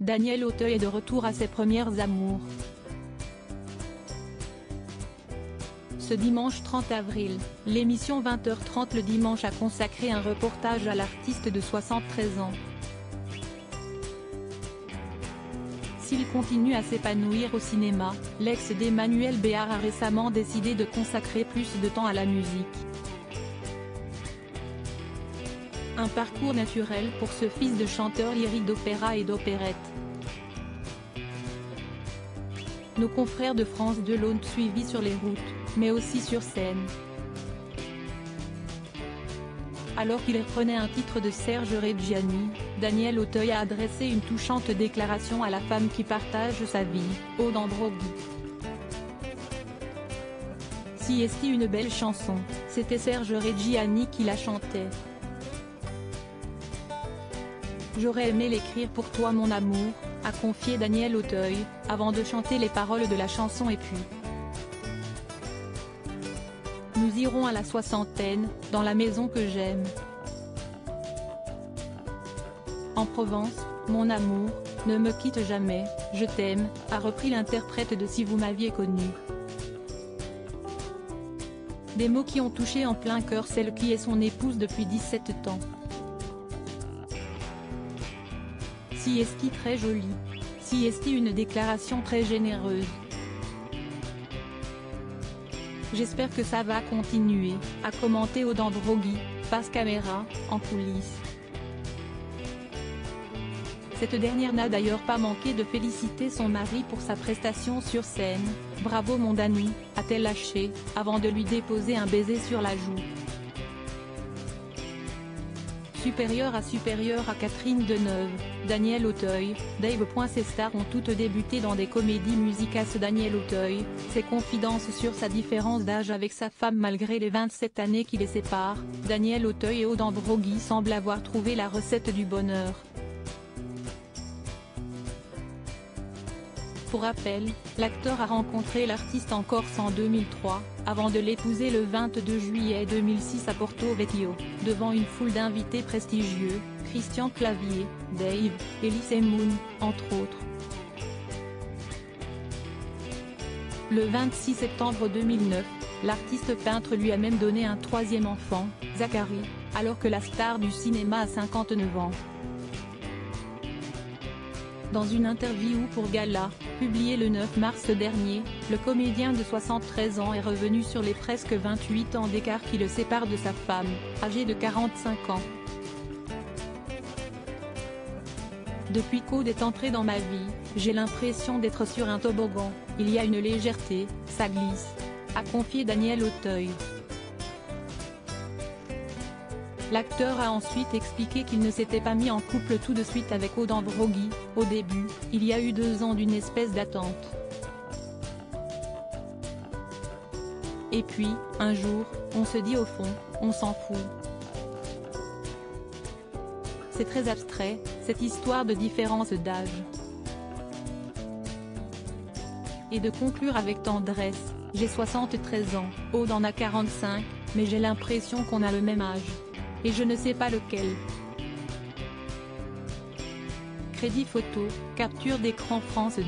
Daniel Auteuil est de retour à ses premières amours. Ce dimanche 30 avril, l'émission 20h30 le dimanche a consacré un reportage à l'artiste de 73 ans. S'il continue à s'épanouir au cinéma, l'ex d'Emmanuel Béard a récemment décidé de consacrer plus de temps à la musique. Un parcours naturel pour ce fils de chanteur lyrique d'opéra et d'opérette. Nos confrères de France 2 l'ont suivi sur les routes, mais aussi sur scène. Alors qu'il reprenait un titre de Serge Reggiani, Daniel Auteuil a adressé une touchante déclaration à la femme qui partage sa vie, Aude Ambroghi. Si est-il une belle chanson, c'était Serge Reggiani qui la chantait. J'aurais aimé l'écrire pour toi mon amour, a confié Daniel Auteuil, avant de chanter les paroles de la chanson et puis. Nous irons à la soixantaine, dans la maison que j'aime. En Provence, mon amour, ne me quitte jamais, je t'aime, a repris l'interprète de Si vous m'aviez connu. Des mots qui ont touché en plein cœur celle qui est son épouse depuis 17 ans. Si est-il très joli. Si est-il une déclaration très généreuse. J'espère que ça va continuer, a commenté Aude Ambroghi, face caméra, en coulisses. Cette dernière n'a d'ailleurs pas manqué de féliciter son mari pour sa prestation sur scène. Bravo mon Dani, a-t-elle lâché, avant de lui déposer un baiser sur la joue. Supérieur à Catherine Deneuve, Daniel Auteuil, Dave. Ces stars ont toutes débuté dans des comédies musicales. Daniel Auteuil, ses confidences sur sa différence d'âge avec sa femme malgré les 27 années qui les séparent. Daniel Auteuil et Aude Ambroghi semblent avoir trouvé la recette du bonheur. Pour rappel, l'acteur a rencontré l'artiste en Corse en 2003, avant de l'épouser le 22 juillet 2006 à Porto Vecchio, devant une foule d'invités prestigieux, Christian Clavier, Dave, Elise Moon, entre autres. Le 26 septembre 2009, l'artiste peintre lui a même donné un troisième enfant, Zachary, alors que la star du cinéma a 59 ans. Dans une interview pour Gala, publiée le 9 mars dernier, le comédien de 73 ans est revenu sur les presque 28 ans d'écart qui le séparent de sa femme, âgée de 45 ans. Depuis qu'Aude est entrée dans ma vie, j'ai l'impression d'être sur un toboggan, il y a une légèreté, ça glisse, a confié Daniel Auteuil. L'acteur a ensuite expliqué qu'il ne s'était pas mis en couple tout de suite avec Aude Ambroghi. Au début, il y a eu 2 ans d'une espèce d'attente. Et puis, un jour, on se dit au fond, on s'en fout. C'est très abstrait, cette histoire de différence d'âge. Et de conclure avec tendresse, j'ai 73 ans, Aude en a 45, mais j'ai l'impression qu'on a le même âge. Et je ne sais pas lequel. Crédit photo, capture d'écran France 2.